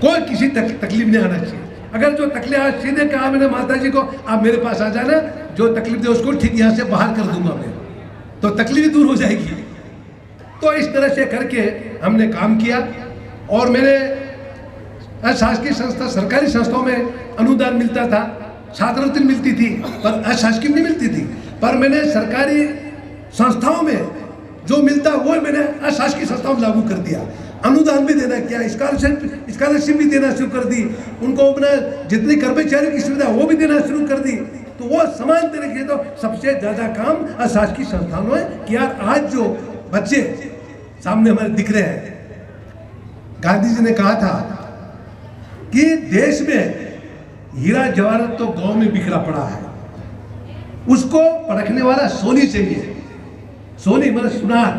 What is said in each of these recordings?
कोई किसी तकलीफ नहीं आना चाहिए। अगर जो तकलीफ सीधे कहा मैंने माता जी को आप मेरे पास आ जाना, जो तकलीफ दे उसको ठीक यहाँ से बाहर कर दूंगा मैं, तो तकलीफ दूर हो जाएगी। तो इस तरह से करके हमने काम किया। और मैंने अशासकीय संस्था, सरकारी संस्थाओं में अनुदान मिलता था, छात्रवृत्ति मिलती थी, पर अशासकीय नहीं मिलती थी। पर मैंने सरकारी संस्थाओं में जो मिलता वो मैंने अशासकीय संस्थाओं में लागू कर दिया। अनुदान भी देना किया, स्कॉलरशिप भी देना शुरू कर दी, उनको अपना जितनी कर्मचारी की सुविधा वो भी देना शुरू कर दी। तो वो समान तरीके तो सबसे ज़्यादा काम अशासकीय संस्थानों में किया। आज जो बच्चे सामने हमारे दिख रहे हैं, गांधी जी ने कहा था कि देश में हीरा जवाहरात तो गांव में बिखरा पड़ा है, उसको परखने वाला सोनी चाहिए। सोनी मतलब सुनार,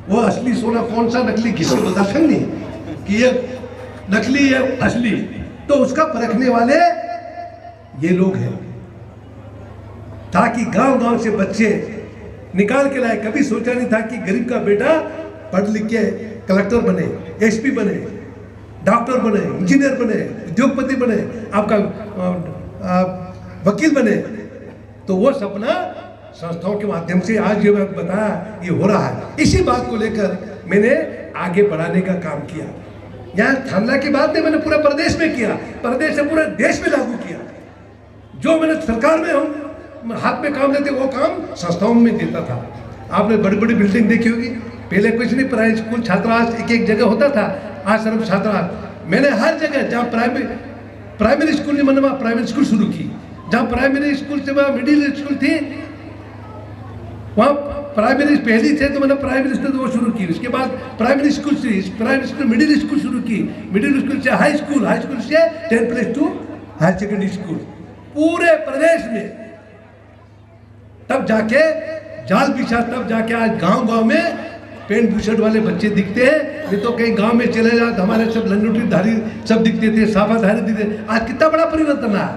वो असली सोना कौन सा नकली किसी को दखल नहीं कि ये नकली है असली, तो उसका परखने वाले ये लोग हैं। ताकि गांव गांव से बच्चे निकाल के लाए। कभी सोचा नहीं था कि गरीब का बेटा पढ़ लिख के कलेक्टर बने, एसपी बने, डॉक्टर बने, इंजीनियर बने, उद्योगपति बने, आपका वकील बने। तो वो सपना संस्थाओं के माध्यम से आज जो मैं बताया ये हो रहा है। इसी बात को लेकर मैंने आगे बढ़ाने का काम किया। यहाँ थाना की बात नहीं, मैंने पूरे प्रदेश में किया, प्रदेश से पूरे देश में लागू किया। जो मैंने सरकार में हम हाथ में काम लेते वो काम संस्थाओं में देता था। आपने बड़ी बड़ी बिल्डिंग देखी होगी, पहले कुछ नहीं, प्राइमरी स्कूल छात्रावास एक एक जगह होता था, आश्रम छात्रावास। मैंने हर जगह जहाँ प्राइमरी स्कूल नहीं मैंने वहाँ प्राइमरी स्कूल शुरू की। जहाँ प्राइमरी स्कूल से वहाँ मिडिल स्कूल थी, वहाँ प्राइमरी पहली थे तो मैंने प्राइमरी स्कूल वो शुरू की। उसके बाद प्राइमरी स्कूल से प्राइमरी स्कूल मिडिल स्कूल शुरू की, मिडिल स्कूल से हाई स्कूल, हाई स्कूल से 10+2 हायर सेकेंडरी स्कूल पूरे प्रदेश में। तब जाके जाल बिछा, तब जाके आज गांव गांव में पेंट बुशर्ट वाले बच्चे दिखते हैं। नहीं तो कहीं गांव में चले जाओ तो हमारे सब लंगोटीधारी सब दिखते थे, साफाधारी दिखते। आज कितना बड़ा परिवर्तन आया।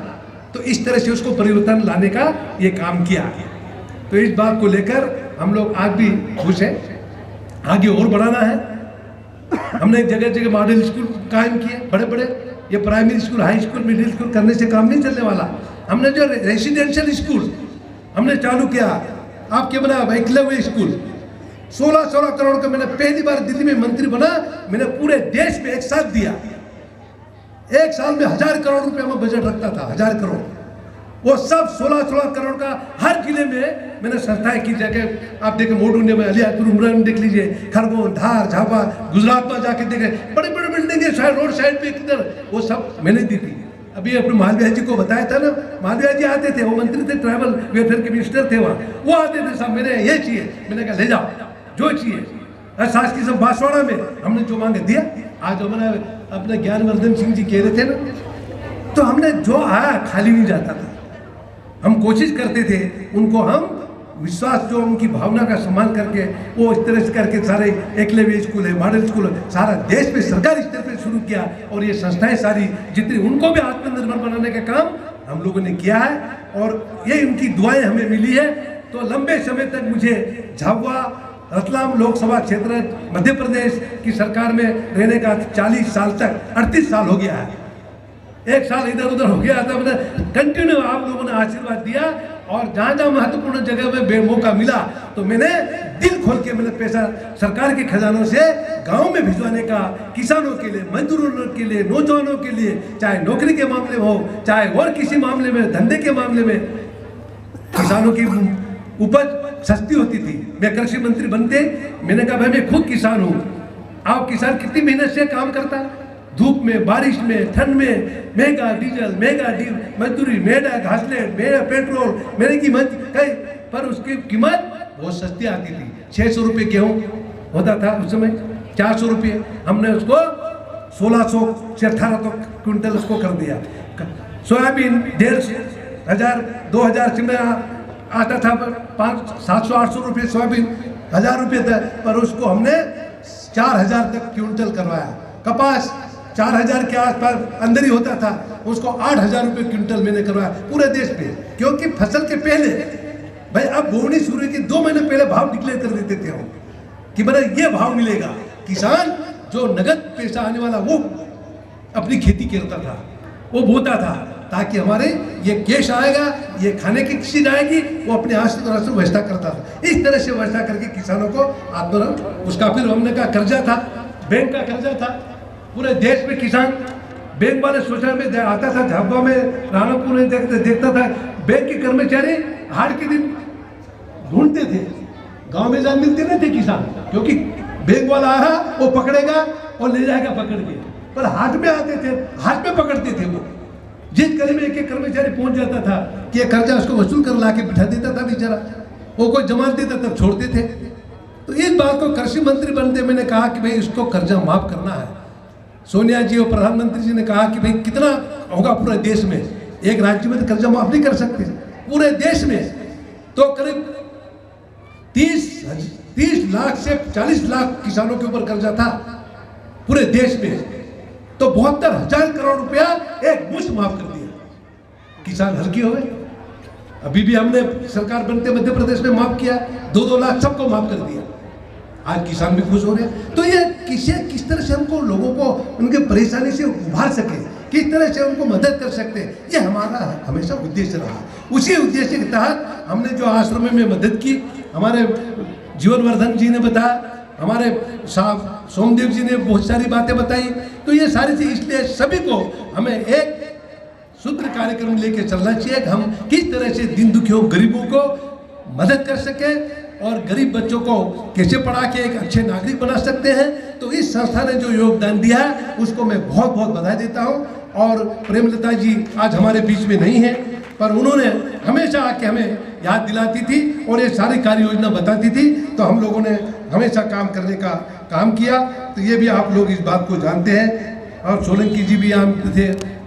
तो इस तरह से उसको परिवर्तन लाने का ये काम किया। तो इस बात को लेकर हम लोग आज भी खुश हैं, आगे और बढ़ाना है। हमने जगह जगह मॉडल स्कूल कायम किए, बड़े बड़े। ये primary school, high school, middle school करने से काम नहीं चलने वाला। हमने जो रेसिडेंशियल स्कूल हमने चालू किया, आपके बना एकलव्य स्कूल, 16 करोड़ का मैंने पहली बार दिल्ली में मंत्री बना, मैंने पूरे देश में एक साथ दिया। एक साल में 1000 करोड़ रुपए में बजट रखता था, 1000 करोड़। वो सब 16 करोड़ का हर जिले में मैंने संस्थाएं की। जगह आप देखें मोडूने में, अलियापुर, उमरा में देख लीजिए, खरगोन, धार, झाबा, गुजरात में जाके देखे बड़ी बड़ी बिल्डिंग है रोड साइड पे किधर, वो सब मैंने दी थी। अभी अपने मालवीय जी को बताया था ना, मालवीय जी आते थे, वो मंत्री थे, ट्राइबल वेलफेयर के मिनिस्टर थे वहाँ, वो आते थे साहब मेरे ये चाहिए, मैंने कहा ले जाओ जो चाहिए। सास की सब बांसवाड़ा में हमने जो मांगे दिया। आज हमारा अपने ज्ञानवर्धन सिंह जी कह रहे थे ना, तो हमने जो आया खाली नहीं जाता था। हम कोशिश करते थे उनको, हम विश्वास जो उनकी भावना का सम्मान करके वो इस तरह से करके सारे एकलव्य स्कूल है, मॉडल स्कूल है, सारा देश में सरकारी स्तर पर शुरू किया। और ये संस्थाएं सारी जितनी, उनको भी आत्मनिर्भर बनाने का काम हम लोगों ने किया है। और ये उनकी दुआएं हमें मिली है। तो लंबे समय तक मुझे झाबुआ, रतलाम लोकसभा क्षेत्र मध्य प्रदेश की सरकार में रहने का 40 साल तक 38 साल हो गया है। एक साल इधर उधर हो गया था, मैंने कंटिन्यू आप लोगों ने आशीर्वाद दिया। और जहाँ जहाँ महत्वपूर्ण जगह में बेमौका मिला तो मैंने दिल खोल के मैंने पैसा सरकार के खजानों से गांव में भिजवाने का, किसानों के लिए, मजदूरों के लिए, नौजवानों के लिए, चाहे नौकरी के मामले में हो, चाहे और किसी मामले में, धंधे के मामले में। किसानों की उपज सस्ती होती थी। मैं कृषि मंत्री बनते मैंने कहा भाई मैं खुद किसान हूँ। आप किसान कितनी मेहनत से काम करता, धूप में, बारिश में, ठंड में, महंगा डीजल, महंगा मजदूरी, महंगा घासलेट, महंगा पेट्रोल, महंगी की कई, पर उसकी कीमत बहुत सस्ती आती थी। 600 रुपये गेहूँ होता था उस समय, 400 रुपये। हमने उसको 1600 से 1800 क्विंटल उसको कर दिया। सोयाबीन 1500, 2000 से में आता था 700-800 रुपये सोयाबीन, 1000 रुपये था, पर उसको हमने 4000 तक क्विंटल करवाया। कपास 4000 के आसपास अंदर ही होता था, उसको 8000 रुपये क्विंटल मैंने करवाया पूरे देश में। क्योंकि फसल के पहले भाई अब बोवनी शुरू की 2 महीने पहले भाव डिक्लेयर कर देते थे हम कि बड़ा ये भाव मिलेगा। किसान जो नगद पैसा आने वाला वो अपनी खेती करता था, वो बोता था, ताकि हमारे ये कैश आएगा, ये खाने की चीज आएगी, वो अपने हाथ से थोड़ा सा व्यवस्था करता था। इस तरह से व्यवस्था करके किसानों को आत्मनिर्भर, उसका फिर हमने कहा कर्जा था, बैंक का कर्जा था। पूरे देश में किसान, बैंक वाले सोचा में आता था, झाबा में रानापुर में देखता था, बैंक के कर्मचारी हाट के दिन ढूंढते थे, गांव में जान मिलते नहीं थे किसान, क्योंकि बैंक वाला आ रहा वो पकड़ेगा और ले जाएगा पकड़ के, पर हाथ में आते थे, हाथ में पकड़ते थे। वो जिस गली में एक कर्मचारी पहुंच जाता था कि कर्जा उसको वसूल कर ला के बिठा देता था बेचारा, वो कोई जमानत देता तब छोड़ते थे। तो इस बात को कृषि मंत्री बनते मैंने कहा कि भाई इसको कर्जा माफ करना है। सोनिया जी और प्रधानमंत्री जी ने कहा कि भाई कितना होगा पूरे देश में, एक राज्य में तो कर्जा माफ नहीं कर सकते, पूरे देश में तो करीब 30 लाख से 40 लाख किसानों के ऊपर कर्जा था पूरे देश में, तो 72,000 करोड़ रुपया एक मुश्त माफ कर दिया। किसान हल्के हो गए। अभी भी हमने सरकार बनते मध्य प्रदेश में माफ किया, 2-2 लाख सबको माफ कर दिया। आज किसान भी खुश हो रहे हैं। तो ये किस तरह से हमको लोगों को उनके परेशानी से उभार सके, किस तरह से उनको मदद कर सकते हैं, ये हमारा हमेशा उद्देश्य रहा। उसी उद्देश्य के तहत हमने जो आश्रम में मदद की, हमारे जीवनवर्धन जी ने बताया, हमारे साहब सोमदेव जी ने बहुत सारी बातें बताई। तो ये सारी चीज, इसलिए सभी को हमें एक सूत्र कार्यक्रम लेके चलना चाहिए कि हम किस तरह से दिन दुखियों गरीबों को मदद कर सके और गरीब बच्चों को कैसे पढ़ा के एक अच्छे नागरिक बना सकते हैं। तो इस संस्था ने जो योगदान दिया है उसको मैं बहुत बहुत बधाई देता हूँ। और प्रेमलता जी आज हमारे बीच में नहीं है, पर उन्होंने हमेशा आके हमें याद दिलाती थी और ये सारी कार्य योजना बताती थी, तो हम लोगों ने हमेशा काम करने का काम किया। तो ये भी आप लोग इस बात को जानते हैं। और सोलंकी जी भी यहाँ थे,